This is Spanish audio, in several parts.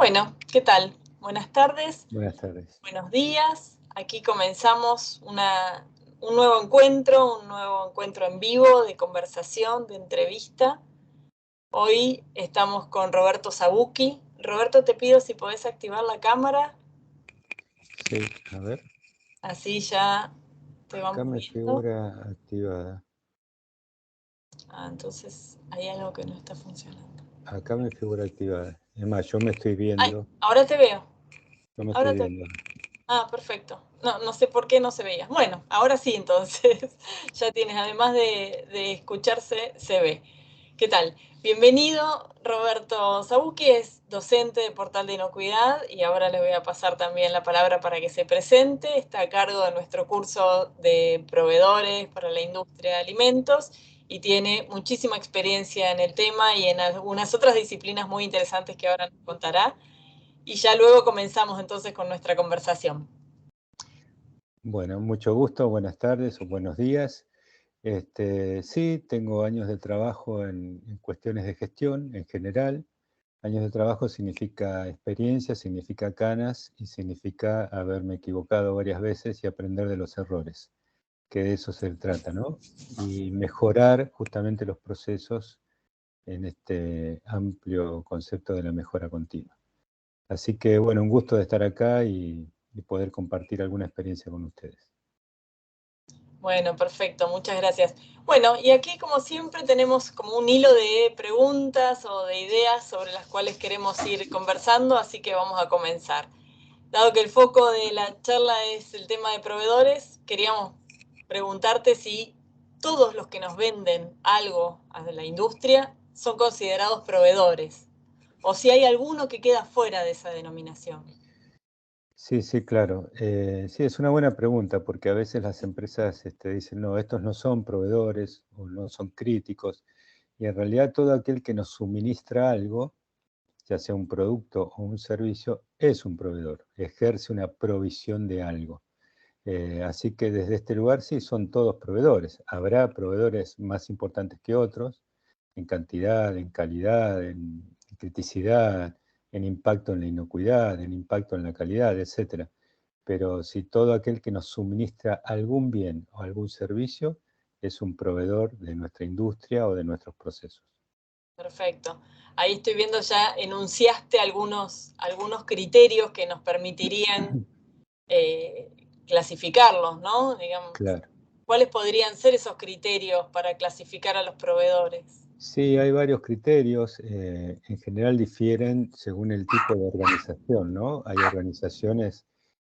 Bueno, ¿qué tal? Buenas tardes, Buenas tardes. buenos días. Aquí comenzamos un nuevo encuentro en vivo de conversación, de entrevista. Hoy estamos con Roberto Sabucchi. Roberto, te pido si podés activar la cámara, Sí, a ver. así ya te Acá vamos me viendo. figura activada. Entonces hay algo que no está funcionando. Acá me figura activada. Es más, yo me estoy Ay, viendo. ahora te veo. Yo me estoy Ahora te viendo. Perfecto. No sé por qué no se veía. Bueno, ahora sí, entonces. Ya tienes, además de escucharse, se ve. ¿Qué tal? Bienvenido, Roberto Sabucchi, es docente de Portal de Inocuidad y ahora le voy a pasar también la palabra para que se presente. Está a cargo de nuestro curso de proveedores para la industria de alimentos y tiene muchísima experiencia en el tema y en algunas otras disciplinas muy interesantes que ahora nos contará. Y ya luego comenzamos entonces con nuestra conversación. Bueno, mucho gusto, buenas tardes o buenos días. Sí, tengo años de trabajo en cuestiones de gestión en general. Años de trabajo significa experiencia, significa canas y significa haberme equivocado varias veces y aprender de los errores, que de eso se trata, ¿no? Y mejorar justamente los procesos en este amplio concepto de la mejora continua. Así que, bueno, un gusto de estar acá y poder compartir alguna experiencia con ustedes. Bueno, perfecto, muchas gracias. Bueno, y aquí como siempre tenemos como un hilo de preguntas o de ideas sobre las cuales queremos ir conversando, así que vamos a comenzar. Dado que el foco de la charla es el tema de proveedores, queríamos preguntarte si todos los que nos venden algo a la industria son considerados proveedores o si hay alguno que queda fuera de esa denominación. Sí, sí, claro. Sí, es una buena pregunta porque a veces las empresas dicen, no, estos no son proveedores o no son críticos. Y en realidad todo aquel que nos suministra algo, ya sea un producto o un servicio, es un proveedor, ejerce una provisión de algo. Así que desde este lugar sí son todos proveedores. Habrá proveedores más importantes que otros en cantidad, en calidad, en criticidad, en impacto en la inocuidad, en impacto en la calidad, etc. Pero si todo aquel que nos suministra algún bien o algún servicio es un proveedor de nuestra industria o de nuestros procesos. Perfecto. Ahí estoy viendo ya, enunciaste algunos criterios que nos permitirían eh, clasificarlos, ¿no? Digamos, Claro. ¿cuáles podrían ser esos criterios para clasificar a los proveedores? Sí, hay varios criterios, en general difieren según el tipo de organización, ¿no? Hay organizaciones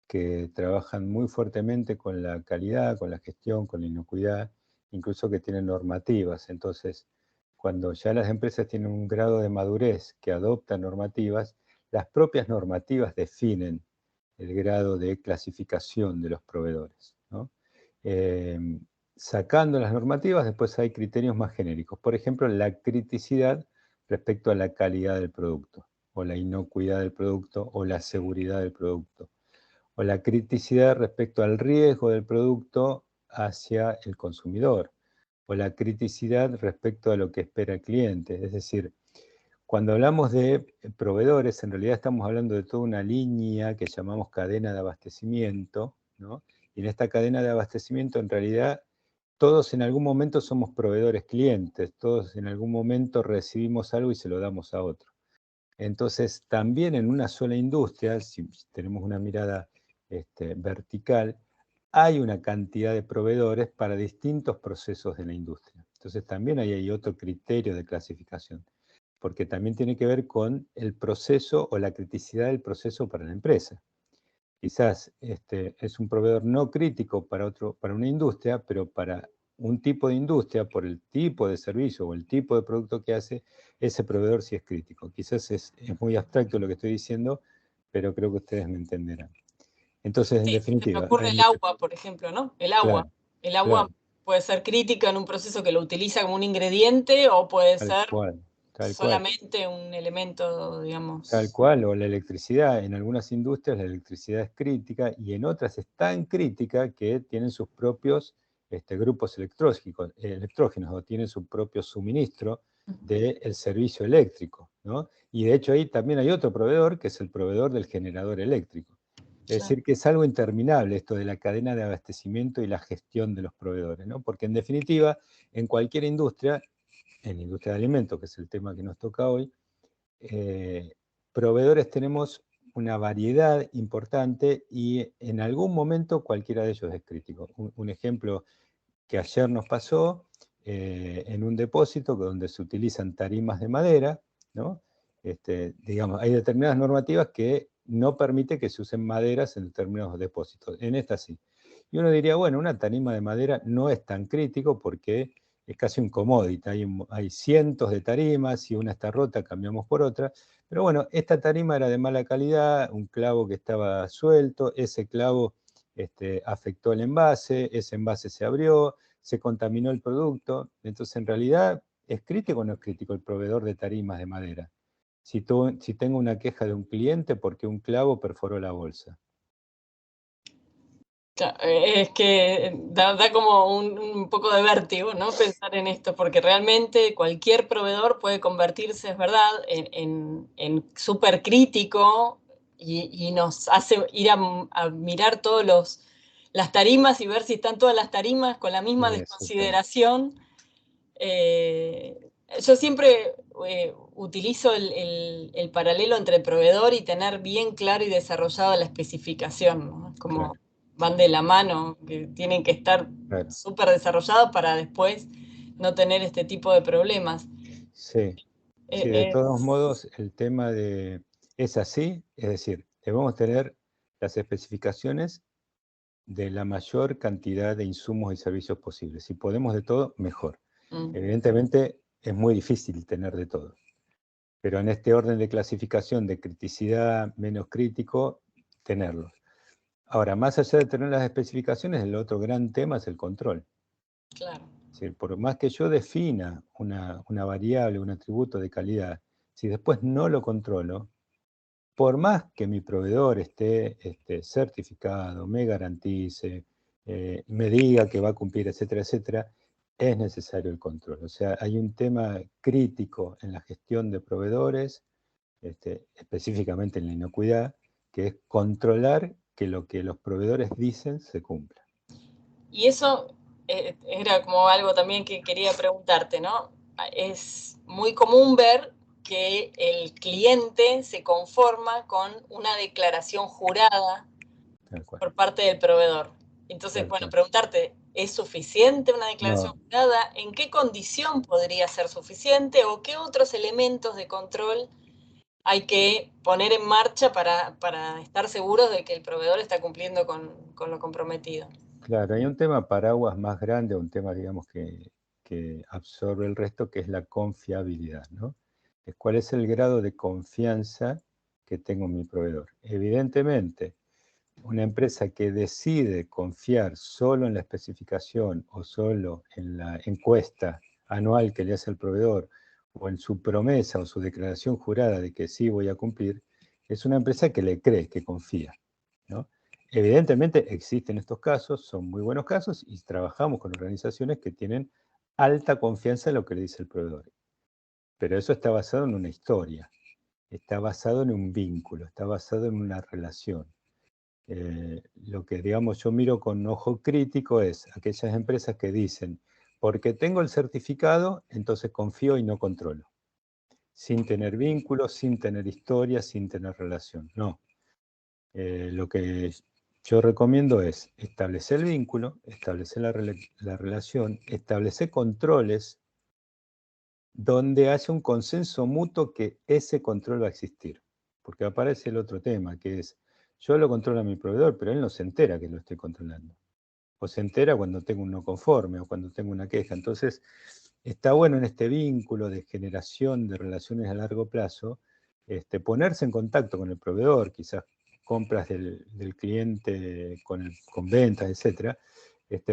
que trabajan muy fuertemente con la calidad, con la gestión, con la inocuidad, incluso que tienen normativas. Entonces, cuando ya las empresas tienen un grado de madurez que adoptan normativas, las propias normativas definen el grado de clasificación de los proveedores, ¿no? Eh, Sacando las normativas, después hay criterios más genéricos. Por ejemplo, la criticidad respecto a la calidad del producto, o la inocuidad del producto, o la seguridad del producto, o la criticidad respecto al riesgo del producto hacia el consumidor, o la criticidad respecto a lo que espera el cliente. Es decir, cuando hablamos de proveedores, en realidad estamos hablando de toda una línea que llamamos cadena de abastecimiento, ¿no? Y en esta cadena de abastecimiento, en realidad, todos en algún momento somos proveedores clientes, todos en algún momento recibimos algo y se lo damos a otro. Entonces, también en una sola industria, si tenemos una mirada vertical, hay una cantidad de proveedores para distintos procesos de la industria. Entonces, también ahí hay otro criterio de clasificación, porque también tiene que ver con el proceso o la criticidad del proceso para la empresa. Quizás es un proveedor no crítico para una industria, pero para un tipo de industria, por el tipo de servicio o el tipo de producto que hace, ese proveedor sí es crítico. Quizás es muy abstracto lo que estoy diciendo, pero creo que ustedes me entenderán. Entonces, en Sí, se me definitiva, ocurre el agua, por ejemplo, ¿no? El agua. claro, El agua claro, puede ser crítica en un proceso que lo utiliza como un ingrediente o puede tal ser cual, tal cual. solamente un elemento, Tal digamos. cual, o la electricidad. En algunas industrias la electricidad es crítica y en otras es tan crítica que tienen sus propios grupos electrógenos o tienen su propio suministro del servicio eléctrico, ¿no? Y de hecho ahí también hay otro proveedor, que es el proveedor del generador eléctrico. Es decir, que es algo interminable esto de la cadena de abastecimiento y la gestión de los proveedores, ¿no? Porque en definitiva, en cualquier industria, en la industria de alimentos, que es el tema que nos toca hoy, proveedores tenemos una variedad importante y en algún momento cualquiera de ellos es crítico. Un ejemplo que ayer nos pasó en un depósito donde se utilizan tarimas de madera, ¿no? Digamos, hay determinadas normativas que no permiten que se usen maderas en determinados depósitos. En esta sí. Y uno diría, bueno, una tarima de madera no es tan crítico porque es casi un commodity. Hay cientos de tarimas, si una está rota cambiamos por otra. Pero bueno, esta tarima era de mala calidad, un clavo que estaba suelto, ese clavo afectó el envase, ese envase se abrió, se contaminó el producto. Entonces, en realidad, ¿es crítico o no es crítico el proveedor de tarimas de madera? Si tengo una queja de un cliente porque un clavo perforó la bolsa. Es que da como un poco de vértigo, ¿no? Pensar en esto, porque realmente cualquier proveedor puede convertirse, es verdad, en súper crítico y nos hace ir a mirar todas las tarimas y ver si están todas las tarimas con la misma desconsideración. Yo siempre utilizo el paralelo entre el proveedor y tener bien claro y desarrollada la especificación, ¿no? Como van de la mano, que tienen que estar súper desarrollados para después no tener este tipo de problemas. Sí, sí, de todos modos el tema es así, es decir, debemos tener las especificaciones de la mayor cantidad de insumos y servicios posibles. Si podemos de todo, mejor. Evidentemente es muy difícil tener de todo, pero en este orden de clasificación de criticidad menos crítico, tenerlos. Ahora, más allá de tener las especificaciones, el otro gran tema es el control. Claro. Es decir, por más que yo defina una variable, un atributo de calidad, si después no lo controlo, por más que mi proveedor esté certificado, me garantice, me diga que va a cumplir, etcétera, etcétera, es necesario el control. O sea, hay un tema crítico en la gestión de proveedores, específicamente en la inocuidad, que es controlar que lo que los proveedores dicen se cumpla. Y eso era como algo también que quería preguntarte, ¿no? Es muy común ver que el cliente se conforma con una declaración jurada por parte del proveedor. Entonces, bueno, preguntarte, ¿es suficiente una declaración jurada? ¿En qué condición podría ser suficiente? ¿O qué otros elementos de control hay que poner en marcha para estar seguros de que el proveedor está cumpliendo con lo comprometido? Claro, hay un tema paraguas más grande, un tema, digamos, que absorbe el resto, que es la confiabilidad, ¿no? ¿Cuál es el grado de confianza que tengo en mi proveedor? Evidentemente, una empresa que decide confiar solo en la especificación o solo en la encuesta anual que le hace el proveedor o en su promesa o su declaración jurada de que sí voy a cumplir, es una empresa que le cree, que confía, ¿no? Evidentemente existen estos casos, son muy buenos casos y trabajamos con organizaciones que tienen alta confianza en lo que le dice el proveedor. Pero eso está basado en una historia, está basado en un vínculo, está basado en una relación. Lo que, digamos, yo miro con ojo crítico es aquellas empresas que dicen, porque tengo el certificado, entonces confío y no controlo. Sin tener vínculos, sin tener historia, sin tener relación. No. Lo que yo recomiendo es establecer el vínculo, establecer la relación, establecer controles donde haya un consenso mutuo que ese control va a existir. Porque aparece el otro tema, que es, yo lo controlo a mi proveedor, pero él no se entera que lo estoy controlando. O se entera cuando tengo un no conforme o cuando tengo una queja. Entonces, está bueno en este vínculo de generación de relaciones a largo plazo, ponerse en contacto con el proveedor, quizás compras del cliente con ventas, etc.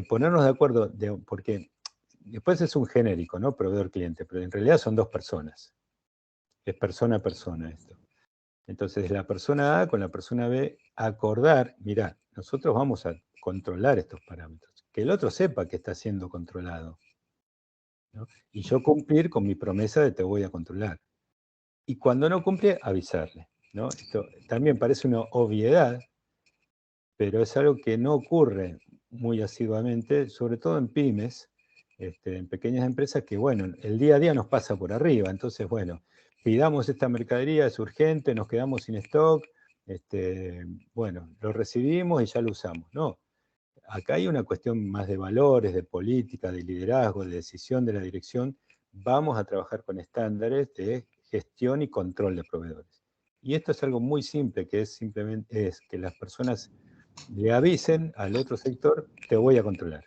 Ponernos de acuerdo, porque después es un genérico, ¿no? Proveedor-cliente, pero en realidad son dos personas. Es persona a persona esto. Entonces, la persona A con la persona B, acordar, mirá, nosotros vamos a controlar estos parámetros. que el otro sepa que está siendo controlado, ¿no? Y yo cumplir con mi promesa de te voy a controlar. Y cuando no cumple, avisarle, ¿no? Esto también parece una obviedad, pero es algo que no ocurre muy asiduamente, sobre todo en pymes, en pequeñas empresas que, bueno, el día a día nos pasa por arriba. Entonces, bueno, pidamos esta mercadería, es urgente, nos quedamos sin stock, bueno, lo recibimos y ya lo usamos. No, acá hay una cuestión más de valores, de política, de liderazgo, de decisión de la dirección. Vamos a trabajar con estándares de gestión y control de proveedores. Y esto es algo muy simple, que es simplemente que las personas le avisen al otro sector, te voy a controlar.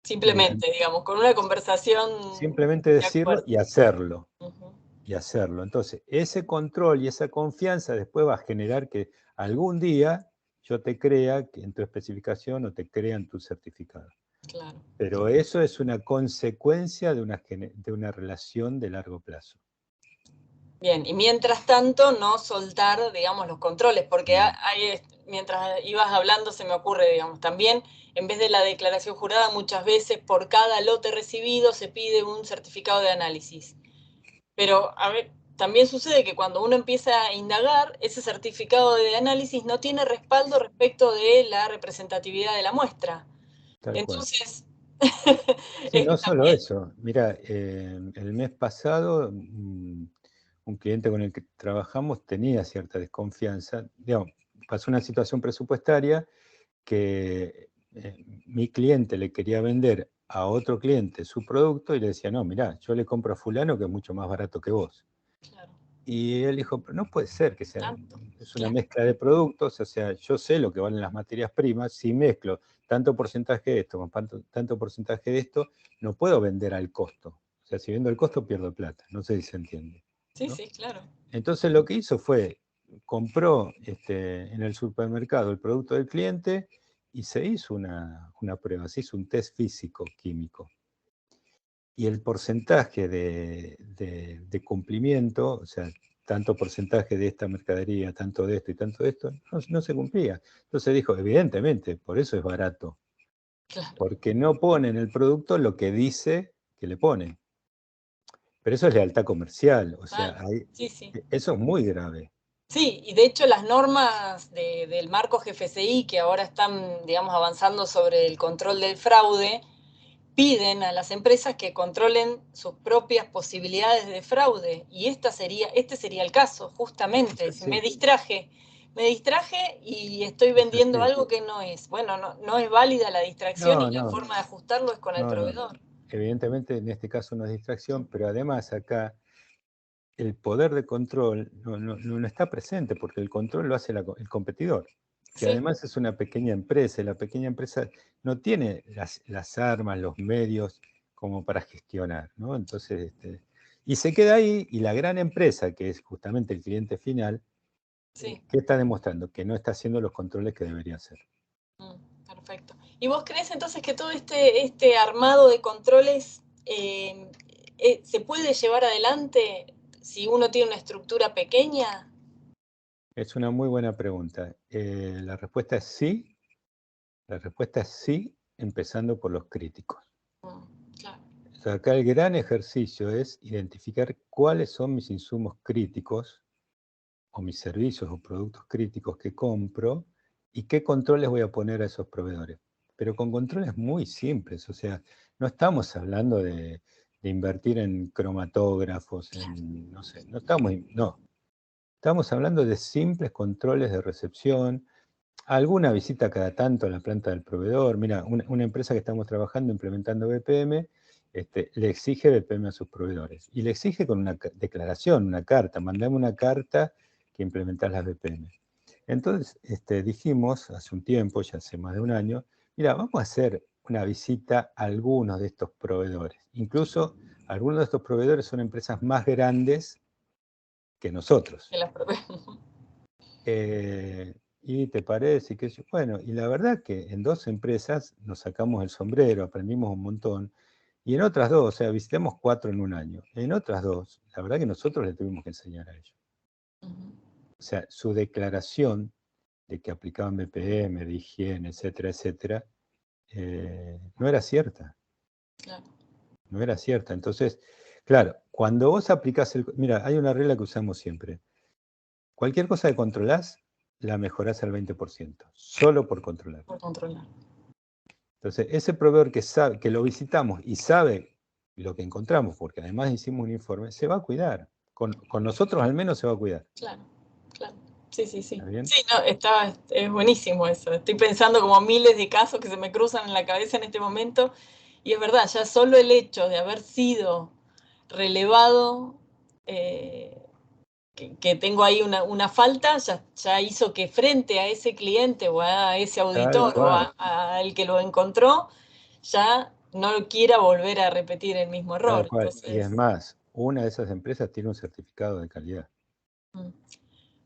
Simplemente, digamos, con una conversación Simplemente de decirlo acuerdo. y hacerlo. Ujú. Y hacerlo. Entonces, ese control y esa confianza después va a generar que algún día yo te crea que en tu especificación o te crean tu certificado. Claro. Pero eso es una consecuencia de una relación de largo plazo. Bien, y mientras tanto no soltar, digamos, los controles, porque hay, mientras ibas hablando se me ocurre, digamos, también en vez de la declaración jurada, muchas veces por cada lote recibido se pide un certificado de análisis. Pero, a ver, también sucede que cuando uno empieza a indagar, ese certificado de análisis no tiene respaldo respecto de la representatividad de la muestra. Tal cual. Entonces, Sí, no solo también, eso. Mira, el mes pasado un cliente con el que trabajamos tenía cierta desconfianza. Digamos, pasó una situación presupuestaria que mi cliente le quería vender a otro cliente su producto y le decía, no, mirá, yo le compro a fulano que es mucho más barato que vos. claro, Y él dijo, pero no puede ser que sea, tanto, es una claro, mezcla de productos, o sea, yo sé lo que valen las materias primas, si mezclo tanto porcentaje de esto con tanto porcentaje de esto, no puedo vender al costo. O sea, si vendo al costo pierdo plata, no sé si se entiende, sí, ¿no? sí, claro. Entonces lo que hizo fue, compró en el supermercado el producto del cliente y se hizo una prueba, se hizo un test físico-químico. Y el porcentaje de cumplimiento, o sea, tanto porcentaje de esta mercadería, tanto de esto y tanto de esto, no se cumplía. Entonces dijo, evidentemente, por eso es barato, Claro. porque no pone en el producto lo que dice que le pone. Pero eso es lealtad comercial, o sea, Total. Sí, sí. eso es muy grave. Sí, y de hecho las normas del marco GFCI que ahora están, digamos, avanzando sobre el control del fraude, piden a las empresas que controlen sus propias posibilidades de fraude. Y este sería el caso, Es justamente. Si así, me distraje y estoy es vendiendo así. algo que no es. Bueno, no, no es válida la distracción y No, la no, forma de ajustarlo es con el no. proveedor. Evidentemente en este caso no es distracción, pero además acá el poder de control no está presente, porque el control lo hace el competidor, que Sí, además es una pequeña empresa, y la pequeña empresa no tiene las armas, los medios como para gestionar, ¿no? Entonces, y se queda ahí, y la gran empresa, que es justamente el cliente final, sí. ¿qué está demostrando? Que no está haciendo los controles que debería hacer. Perfecto. ¿Y vos crees entonces que todo este armado de controles se puede llevar adelante si uno tiene una estructura pequeña? Es una muy buena pregunta. La respuesta es sí. La respuesta es sí, empezando por los críticos. Claro, O sea, acá el gran ejercicio es identificar cuáles son mis insumos críticos o mis servicios o productos críticos que compro y qué controles voy a poner a esos proveedores. Pero con controles muy simples, o sea, no estamos hablando de invertir en cromatógrafos, no sé, no. Estamos hablando de simples controles de recepción, alguna visita cada tanto a la planta del proveedor. Mira, una empresa que estamos trabajando implementando BPM, le exige BPM a sus proveedores. Y le exige con una declaración, una carta. Mandame una carta que implementás las BPM. Entonces dijimos hace un tiempo, ya hace más de un año, mira, vamos a hacer una visita a algunos de estos proveedores. Incluso algunos de estos proveedores son empresas más grandes que nosotros. que las propias. Y te parece que bueno, y la verdad que en 2 empresas nos sacamos el sombrero, aprendimos un montón, y en otras 2, o sea, visitamos 4 en un año, en otras 2, la verdad que nosotros le tuvimos que enseñar a ellos. O sea, su declaración de que aplicaban BPM, de higiene, etcétera, etcétera, no era cierta. Claro. No era cierta. Entonces, claro, cuando vos aplicás mira, hay una regla que usamos siempre. Cualquier cosa que controlás, la mejorás al 20%, solo por controlar. Por controlar. Entonces, ese proveedor que sabe, que lo visitamos y sabe lo que encontramos, porque además hicimos un informe, se va a cuidar. Con nosotros al menos se va a cuidar. Claro, claro. Sí, sí, sí. ¿Está bien? Sí, no, es buenísimo eso. Estoy pensando como miles de casos que se me cruzan en la cabeza en este momento. Y es verdad, ya solo el hecho de haber sido relevado, que tengo ahí una falta, ya hizo que frente a ese cliente o a ese Tal auditor o cual, al que lo encontró, ya no quiera volver a repetir el mismo error. tal cual. Y es Entonces, más, una de esas empresas tiene un certificado de calidad.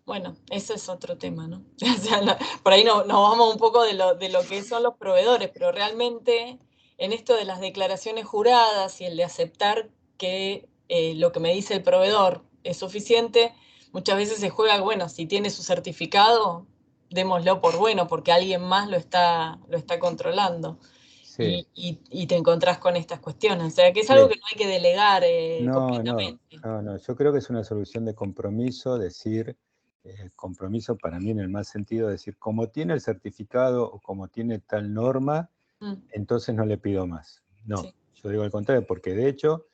bueno, ese es otro tema, ¿no? O sea, por ahí nos vamos un poco de lo que son los proveedores, pero realmente en esto de las declaraciones juradas y el de aceptar que lo que me dice el proveedor es suficiente, muchas veces se juega, bueno, si tiene su certificado, démoslo por bueno, porque alguien más lo está controlando. Sí, Y te encontrás con estas cuestiones. O sea, que es algo sí. que no hay que delegar No, no, completamente. no, no. Yo creo que es una solución de compromiso, decir, compromiso para mí en el más sentido, decir, como tiene el certificado o como tiene tal norma, Mm, entonces no le pido más. No, sí, yo digo al contrario, porque de hecho,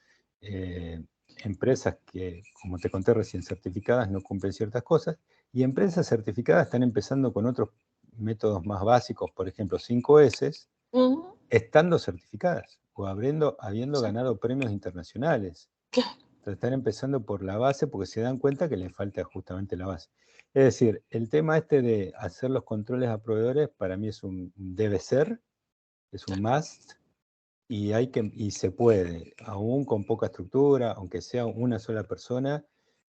empresas que, como te conté recién, certificadas no cumplen ciertas cosas, y empresas certificadas están empezando con otros métodos más básicos, por ejemplo, 5S, ujú, estando certificadas o habiendo sí, ganado premios internacionales. claro. Entonces están empezando por la base porque se dan cuenta que les falta justamente la base. Es decir, el tema este de hacer los controles a proveedores para mí es un debe ser, es un must, y se puede, aún con poca estructura, aunque sea una sola persona,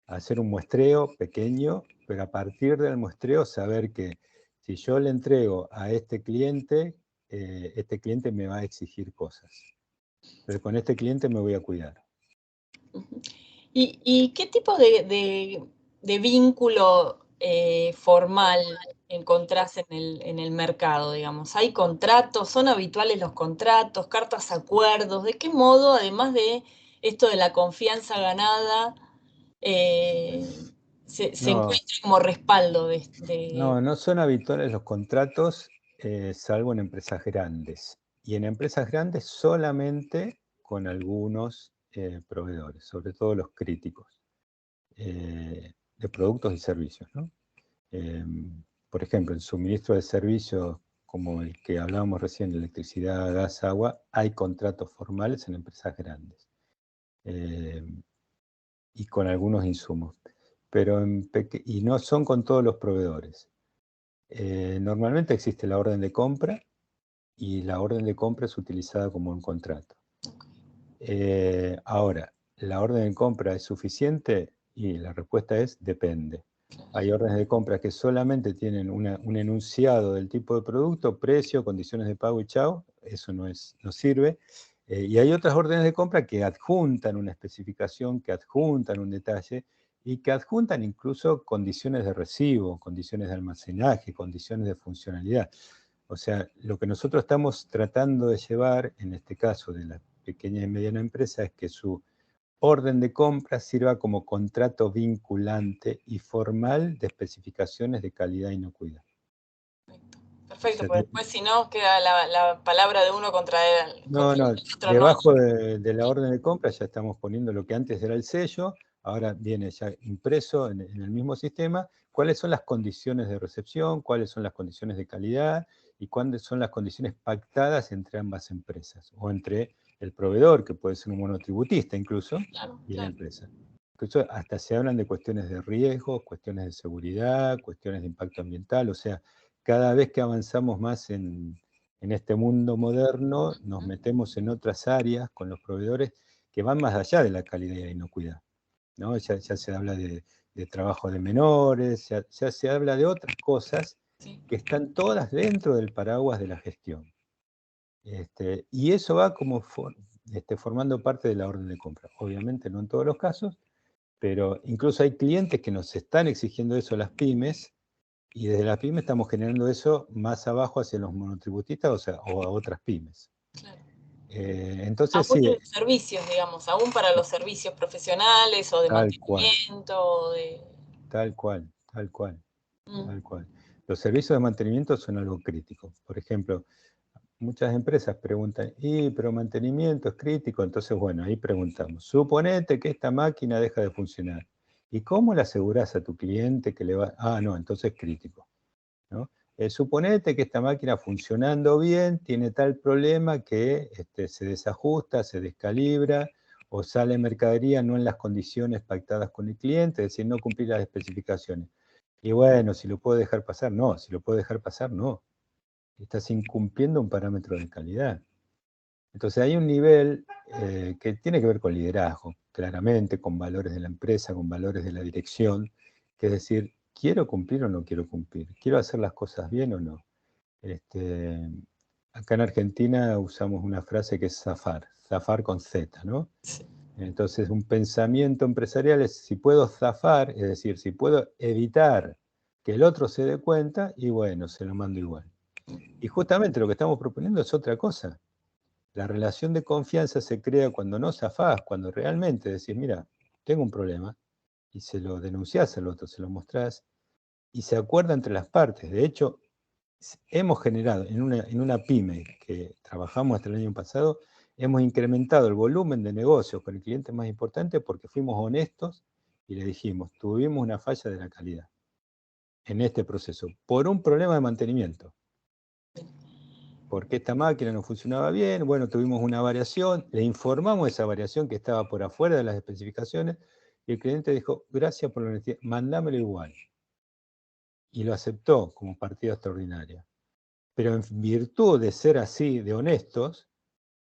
hacer un muestreo pequeño, pero a partir del muestreo saber que si yo le entrego a este cliente me va a exigir cosas. Pero con este cliente me voy a cuidar. Ujú. ¿Y qué tipo de vínculo formal encontrás en el mercado, digamos? ¿Hay contratos? ¿Son habituales los contratos? ¿Cartas acuerdos? ¿De qué modo, además de esto de la confianza ganada, se No, encuentra como respaldo no son habituales los contratos, salvo en empresas grandes. Y en empresas grandes solamente con algunos proveedores, sobre todo los críticos, de productos y servicios, ¿no? Eh, por ejemplo, en suministro de servicios como el que hablábamos recién, electricidad, gas, agua, hay contratos formales en empresas grandes eh, y con algunos insumos, pero y no son con todos los proveedores. Normalmente existe la orden de compra y la orden de compra es utilizada como un contrato. Ahora, ¿la orden de compra es suficiente? Y la respuesta es depende. Hay órdenes de compra que solamente tienen un enunciado del tipo de producto, precio, condiciones de pago y chao, eso no sirve. Y hay otras órdenes de compra que adjuntan una especificación, que adjuntan un detalle y que adjuntan incluso condiciones de recibo, condiciones de almacenaje, condiciones de funcionalidad. O sea, lo que nosotros estamos tratando de llevar, en este caso de la pequeña y mediana empresa, es que su orden de compra sirva como contrato vinculante y formal de especificaciones de calidad e inocuidad. O perfecto, sea, porque después si no queda la palabra de uno no, contra el no, otro, no. debajo de la orden de compra ya estamos poniendo lo que antes era el sello, ahora viene ya impreso en el mismo sistema, cuáles son las condiciones de recepción, cuáles son las condiciones de calidad y cuáles son las condiciones pactadas entre ambas empresas o entre el proveedor, que puede ser un monotributista incluso, Claro, y la claro. empresa. Incluso hasta se hablan de cuestiones de riesgo, cuestiones de seguridad, cuestiones de impacto ambiental, o sea, cada vez que avanzamos más en este mundo moderno nos metemos en otras áreas con los proveedores que van más allá de la calidad y la inocuidad, ¿no? Ya se habla de trabajo de menores, ya se habla de otras cosas Sí. que están todas dentro del paraguas de la gestión. Y eso va como formando parte de la orden de compra. Obviamente no en todos los casos, pero incluso hay clientes que nos están exigiendo eso a las pymes Y desde las pymes estamos generando eso más abajo hacia los monotributistas, o sea, o a otras pymes. Claro. Entonces Aún sí, en los servicios, digamos, aún para los servicios profesionales o de tal cual, mantenimiento, o de... tal cual, tal cual, Mm, tal cual. Los servicios de mantenimiento son algo crítico. Por ejemplo, muchas empresas preguntan, pero mantenimiento es crítico, entonces bueno, ahí preguntamos, suponete que esta máquina deja de funcionar. ¿Y cómo le asegurás a tu cliente que le va? Ah, no, entonces es crítico, ¿no? Suponete que esta máquina funcionando bien tiene tal problema que se desajusta, se descalibra o sale mercadería no en las condiciones pactadas con el cliente, es decir, no cumplir las especificaciones. Y bueno, si lo puedo dejar pasar, no, si lo puedo dejar pasar, no. Estás incumpliendo un parámetro de calidad. Entonces hay un nivel que tiene que ver con liderazgo, claramente, con valores de la empresa, con valores de la dirección, que es decir, ¿quiero cumplir o no quiero cumplir? ¿Quiero hacer las cosas bien o no? Acá en Argentina usamos una frase que es zafar con Z, ¿no? sí. Entonces un pensamiento empresarial es si puedo zafar, es decir, si puedo evitar que el otro se dé cuenta, y bueno, se lo mando igual. Y justamente lo que estamos proponiendo es otra cosa. La relación de confianza se crea cuando no zafás, cuando realmente decís, mira, tengo un problema, y se lo denunciás al otro, se lo mostrás, y se acuerda entre las partes. De hecho, hemos generado en una pyme que trabajamos hasta el año pasado, hemos incrementado el volumen de negocios con el cliente más importante porque fuimos honestos y le dijimos, tuvimos una falla de la calidad en este proceso, por un problema de mantenimiento. Porque esta máquina no funcionaba bien, bueno, tuvimos una variación, le informamos esa variación que estaba por afuera de las especificaciones, y el cliente dijo, gracias por la honestidad, mandámelo igual. Y lo aceptó como partida extraordinaria. Pero en virtud de ser así, de honestos,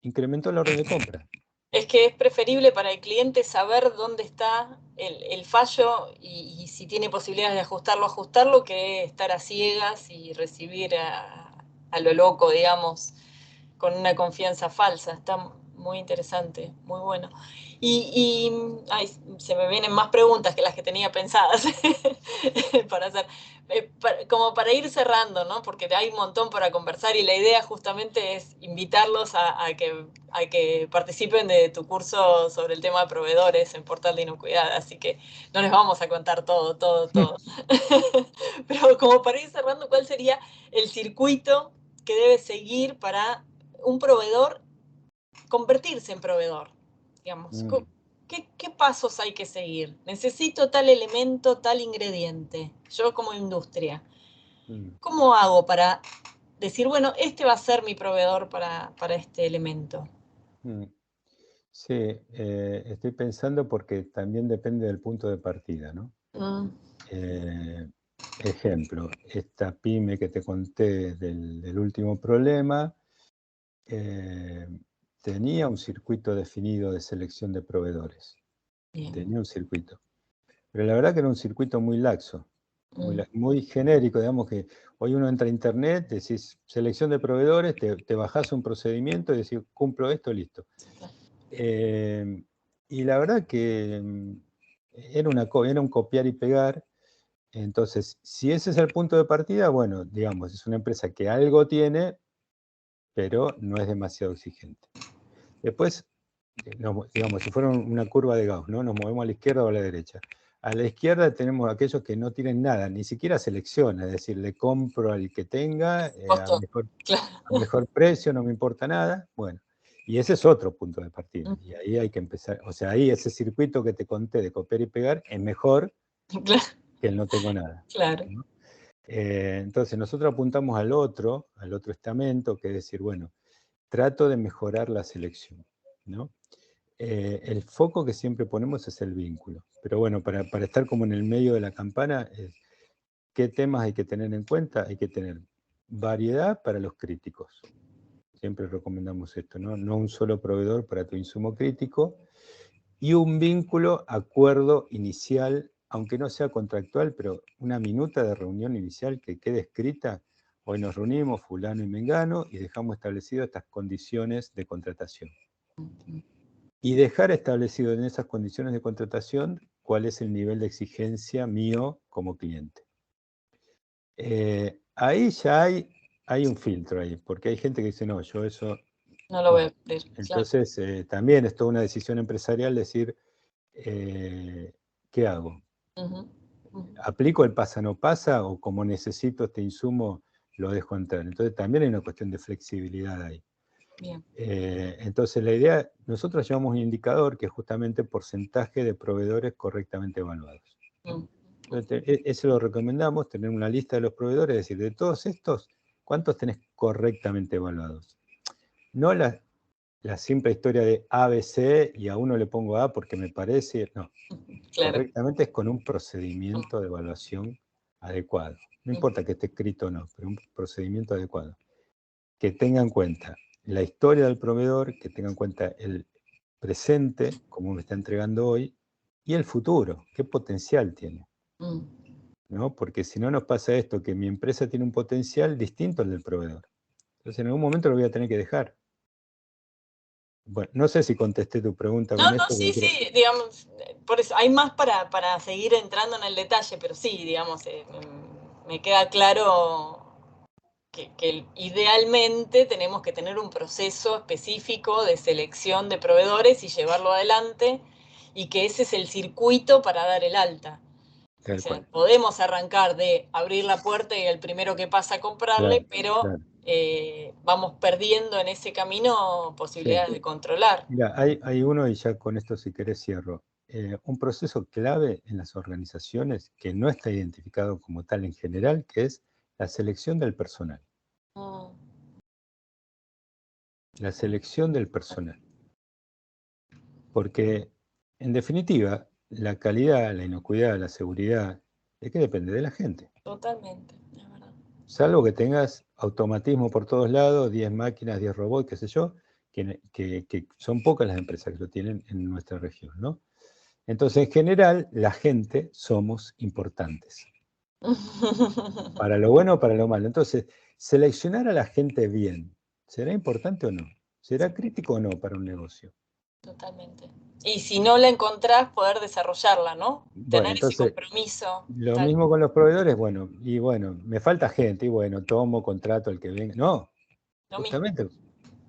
incrementó la orden de compra. Es que es preferible para el cliente saber dónde está el fallo y si tiene posibilidades de ajustarlo, ajustarlo, que estar a ciegas y recibir a lo loco, digamos, con una confianza falsa. Está muy interesante, muy bueno. Ay, se me vienen más preguntas que las que tenía pensadas para hacer. Como para ir cerrando, ¿no? Porque hay un montón para conversar y la idea justamente es invitarlos a que participen de tu curso sobre el tema de proveedores en Portal de Inocuidad. Así que no les vamos a contar todo, todo, todo. Pero como para ir cerrando, ¿cuál sería el circuito que debe seguir para un proveedor convertirse en proveedor? Digamos, Mm, ¿qué pasos hay que seguir? Necesito tal elemento, tal ingrediente. Yo como industria, mm, ¿cómo hago para decir, bueno, este va a ser mi proveedor para este elemento? mm. Sí, estoy pensando porque también depende del punto de partida, ¿no? Mm, Eh, ejemplo, esta pyme que te conté del último problema, eh, tenía un circuito definido de selección de proveedores, bien. tenía un circuito. Pero la verdad que era un circuito muy laxo, Mm, muy genérico, digamos que hoy uno entra a internet, decís selección de proveedores, te bajás un procedimiento y decís cumplo esto, listo. Eh, y la verdad que era un copiar y pegar. Entonces, si ese es el punto de partida, bueno, digamos, es una empresa que algo tiene, pero no es demasiado exigente. Después, digamos, si fuera una curva de Gauss, ¿no? Nos movemos a la izquierda o a la derecha. A la izquierda tenemos aquellos que no tienen nada, ni siquiera selecciona, es decir, le compro al que tenga, costo, claro. a mejor precio, no me importa nada. Bueno, y ese es otro punto de partida. Y ahí hay que empezar, o sea, ahí ese circuito que te conté de copiar y pegar es mejor que el no tengo nada, Claro. ¿no? Entonces nosotros apuntamos al otro estamento, que es decir, bueno, trato de mejorar la selección, ¿no? El foco que siempre ponemos es el vínculo. Pero bueno, para estar como en el medio de la campana, ¿qué temas hay que tener en cuenta? Hay que tener variedad para los críticos. Siempre recomendamos esto, ¿no? No un solo proveedor para tu insumo crítico. Y un vínculo, acuerdo inicial, aunque no sea contractual, pero una minuta de reunión inicial que quede escrita. Hoy nos reunimos, fulano y mengano, y dejamos establecidas estas condiciones de contratación. Y dejar establecido en esas condiciones de contratación cuál es el nivel de exigencia mío como cliente. Ahí ya hay un filtro ahí, porque hay gente que dice, no, yo eso... No lo voy a cumplir, claro. Entonces, también es toda una decisión empresarial decir, ¿qué hago? Ujú, ujú. ¿Aplico el pasa no pasa o como necesito este insumo lo dejo entrar? Entonces también hay una cuestión de flexibilidad ahí. Bien. Entonces la idea, nosotros llevamos un indicador que es justamente porcentaje de proveedores correctamente evaluados. Entonces, eso lo recomendamos, tener una lista de los proveedores, es decir, de todos estos, ¿cuántos tenés correctamente evaluados? No la simple historia de A, B, C y a uno le pongo A porque me parece, no. Claro. Correctamente es con un procedimiento de evaluación adecuado. No importa que esté escrito o no, pero un procedimiento adecuado. Que tenga en cuenta la historia del proveedor, que tenga en cuenta el presente, como me está entregando hoy, y el futuro, qué potencial tiene. ¿No? Porque si no nos pasa esto, que mi empresa tiene un potencial distinto al del proveedor. Entonces en algún momento lo voy a tener que dejar. Bueno, no sé si contesté tu pregunta No, con no, esto. sí, sí, digamos, por eso, hay más para seguir entrando en el detalle, pero sí, digamos, me queda claro que idealmente tenemos que tener un proceso específico de selección de proveedores y llevarlo adelante, y que ese es el circuito para dar el alta. O sea, podemos arrancar de abrir la puerta y el primero que pasa a comprarle, pero vamos perdiendo en ese camino posibilidades de controlar. Mira, hay uno, y ya con esto si querés cierro, un proceso clave en las organizaciones que no está identificado como tal en general, que es la selección del personal. La selección del personal. Porque, en definitiva, la calidad, la inocuidad, la seguridad, ¿de qué depende? De la gente. Totalmente, es verdad. Salvo que tengas automatismo por todos lados, 10 máquinas, 10 robots, qué sé yo, que son pocas las empresas que lo tienen en nuestra región, ¿no? Entonces, en general, la gente somos importantes. Para lo bueno o para lo malo. Entonces, seleccionar a la gente bien, ¿será importante o no? ¿Será crítico o no para un negocio? Totalmente. Y si no la encontrás, poder desarrollarla, ¿no? Bueno, Tener ese entonces, compromiso. lo mismo con los proveedores, bueno, me falta gente, y bueno, tomo, contrato el que venga. No, Lo mismo. justamente,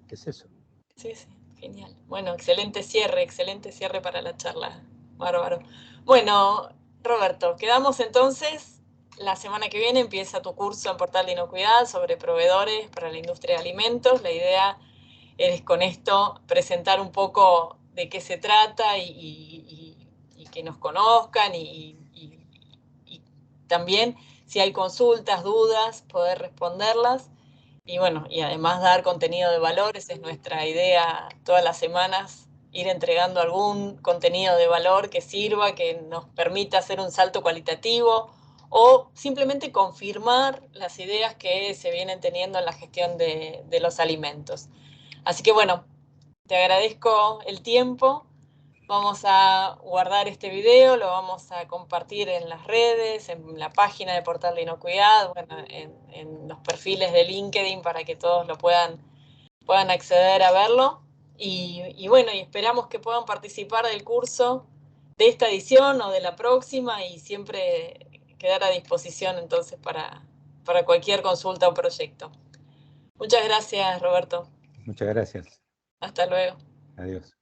¿qué es eso? Sí, sí, genial. Bueno, excelente cierre para la charla. Bárbaro. Bueno, Roberto, quedamos entonces. La semana que viene empieza tu curso en Portal de Inocuidad sobre proveedores para la industria de alimentos. La idea es con esto presentar un poco de qué se trata y que nos conozcan y también si hay consultas, dudas, poder responderlas. Y bueno, y además dar contenido de valor, esa es nuestra idea todas las semanas, ir entregando algún contenido de valor que sirva, que nos permita hacer un salto cualitativo o simplemente confirmar las ideas que se vienen teniendo en la gestión de los alimentos. Así que bueno, te agradezco el tiempo. Vamos a guardar este video, lo vamos a compartir en las redes, en la página de Portal de Inocuidad, bueno, en los perfiles de LinkedIn para que todos lo puedan acceder a verlo. Y bueno, y esperamos que puedan participar del curso de esta edición o de la próxima, y siempre quedar a disposición entonces para cualquier consulta o proyecto. Muchas gracias, Roberto. Muchas gracias. Hasta luego. Adiós.